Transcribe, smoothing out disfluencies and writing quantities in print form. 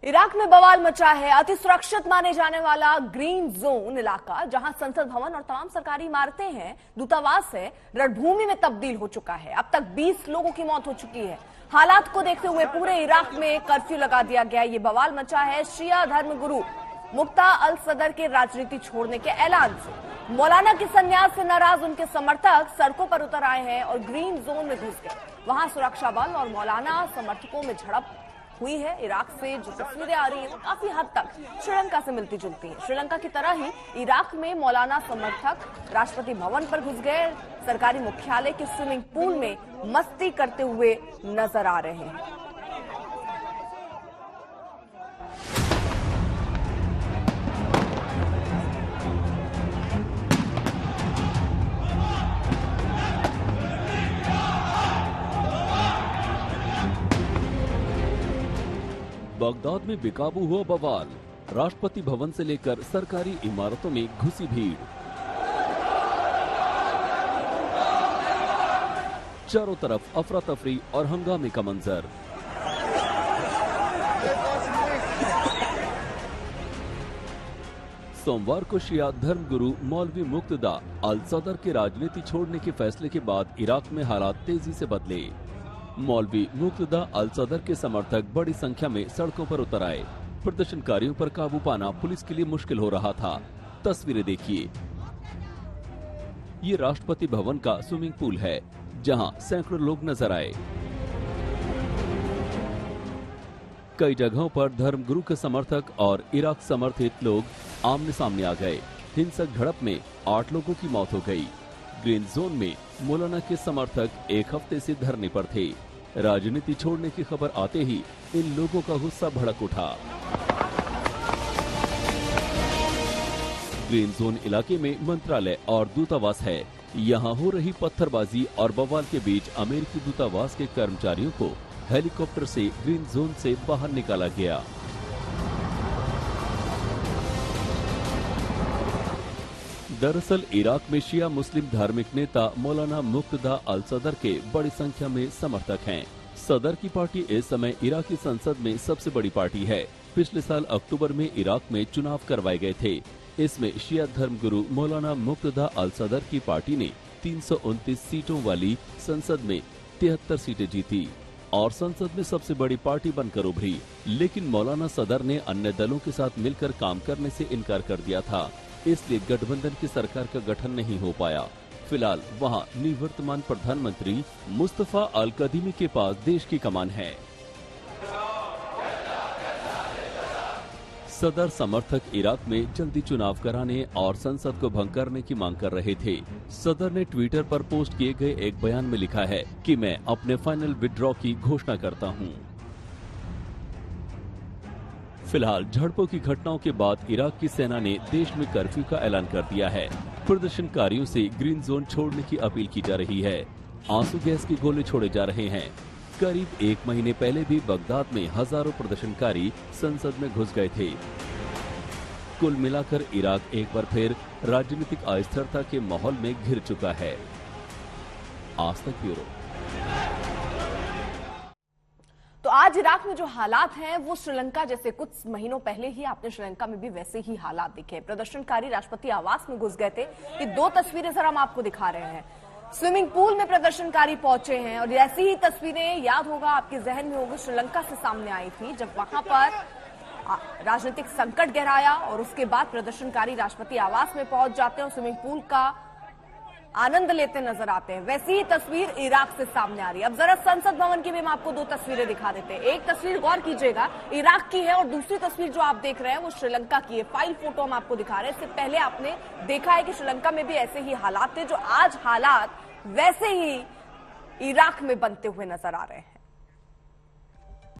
Iraq में बवाल मचा है। अति सुरक्षित माने जाने वाला ग्रीन जोन इलाका, जहां संसद भवन और तमाम सरकारी इमारतें हैं, दूतावास है, रणभूमि में तब्दील हो चुका है। अब तक 20 लोगों की मौत हो चुकी है। हालात को देखते हुए पूरे इराक में कर्फ्यू लगा दिया गया। ये बवाल मचा है शिया धर्मगुरु मुक्ता अल सदर के राजनीति छोड़ने के ऐलान से। मौलाना के संन्यास से नाराज उनके समर्थक सड़कों पर उतर आए हैं और ग्रीन जोन में घुस गए। वहां सुरक्षा बल और मौलाना समर्थकों में झड़प हुई है। इराक से जो तस्वीरें आ रही हैं वो काफी हद तक श्रीलंका से मिलती जुलती हैं। श्रीलंका की तरह ही इराक में मौलाना समर्थक राष्ट्रपति भवन पर घुस गए। सरकारी मुख्यालय के स्विमिंग पूल में मस्ती करते हुए नजर आ रहे हैं। बगदाद में बेकाबू हुआ बवाल। राष्ट्रपति भवन से लेकर सरकारी इमारतों में घुसी भीड़। चारों तरफ अफरा तफरी और हंगामे का मंजर। सोमवार को शिया धर्मगुरु मौलवी मुक्तदा अल सदर के राजनीति छोड़ने के फैसले के बाद इराक में हालात तेजी से बदले। मौलवी मुक्तदा अल सदर के समर्थक बड़ी संख्या में सड़कों पर उतर आए। प्रदर्शनकारियों पर काबू पाना पुलिस के लिए मुश्किल हो रहा था। तस्वीरें देखिए। ये राष्ट्रपति भवन का स्विमिंग पूल है, जहां सैकड़ों लोग नजर आए। कई जगहों पर धर्मगुरु के समर्थक और इराक समर्थित लोग आमने सामने आ गए। हिंसक झड़प में 8 लोगों की मौत हो गई। ग्रीन जोन में मौलाना के समर्थक एक हफ्ते से धरने पर थे। राजनीति छोड़ने की खबर आते ही इन लोगों का गुस्सा भड़क उठा। ग्रीन जोन इलाके में मंत्रालय और दूतावास है। यहाँ हो रही पत्थरबाजी और बवाल के बीच अमेरिकी दूतावास के कर्मचारियों को हेलीकॉप्टर से ग्रीन जोन से बाहर निकाला गया। दरअसल इराक में शिया मुस्लिम धार्मिक नेता मौलाना मुक्तदा अल सदर के बड़ी संख्या में समर्थक हैं। सदर की पार्टी इस समय इराकी संसद में सबसे बड़ी पार्टी है। पिछले साल अक्टूबर में इराक में चुनाव करवाए गए थे। इसमें शिया धर्मगुरु मौलाना मुक्तदा अल सदर की पार्टी ने 329 सीटों वाली संसद में 73 सीटें जीती और संसद में सबसे बड़ी पार्टी बनकर उभरी। लेकिन मौलाना सदर ने अन्य दलों के साथ मिलकर काम करने से इनकार कर दिया था, इसलिए गठबंधन की सरकार का गठन नहीं हो पाया। फिलहाल वहां निवर्तमान प्रधानमंत्री मुस्तफा अल कदीमी के पास देश की कमान है। सदर समर्थक इराक में जल्दी चुनाव कराने और संसद को भंग करने की मांग कर रहे थे। सदर ने ट्विटर पर पोस्ट किए गए एक बयान में लिखा है कि मैं अपने फाइनल विड्रॉ की घोषणा करता हूं। फिलहाल झड़पों की घटनाओं के बाद इराक की सेना ने देश में कर्फ्यू का ऐलान कर दिया है। प्रदर्शनकारियों से ग्रीन जोन छोड़ने की अपील की जा रही है। आंसू गैस के गोले छोड़े जा रहे हैं। करीब 1 महीने पहले भी बगदाद में हजारों प्रदर्शनकारी संसद में घुस गए थे। कुल मिलाकर इराक एक बार फिर राजनीतिक अस्थिरता के माहौल में घिर चुका है। आज तक ब्यूरो। तो आज इराक में जो हालात हैं वो श्रीलंका जैसे, कुछ महीनों पहले ही आपने श्रीलंका में भी वैसे ही हालात दिखे। प्रदर्शनकारी राष्ट्रपति आवास में घुस गए थे। ये 2 तस्वीरें सर हम आपको दिखा रहे हैं। स्विमिंग पूल में प्रदर्शनकारी पहुंचे हैं और ऐसी ही तस्वीरें याद होगा, आपके जहन में होगी, श्रीलंका से सामने आई थी जब वहां पर राजनीतिक संकट गहराया और उसके बाद प्रदर्शनकारी राष्ट्रपति आवास में पहुंच जाते हैं और स्विमिंग पूल का आनंद लेते नजर आते हैं। वैसी ही तस्वीर इराक से सामने आ रही है। अब जरा संसद भवन की भी हम आपको 2 तस्वीरें दिखा देते हैं। एक तस्वीर गौर कीजिएगा, इराक की है और दूसरी तस्वीर जो आप देख रहे हैं वो श्रीलंका की है। फाइल फोटो हम आपको दिखा रहे हैं। इससे पहले आपने देखा है कि श्रीलंका में भी ऐसे ही हालात थे, जो आज हालात वैसे ही इराक में बनते हुए नजर आ रहे हैं।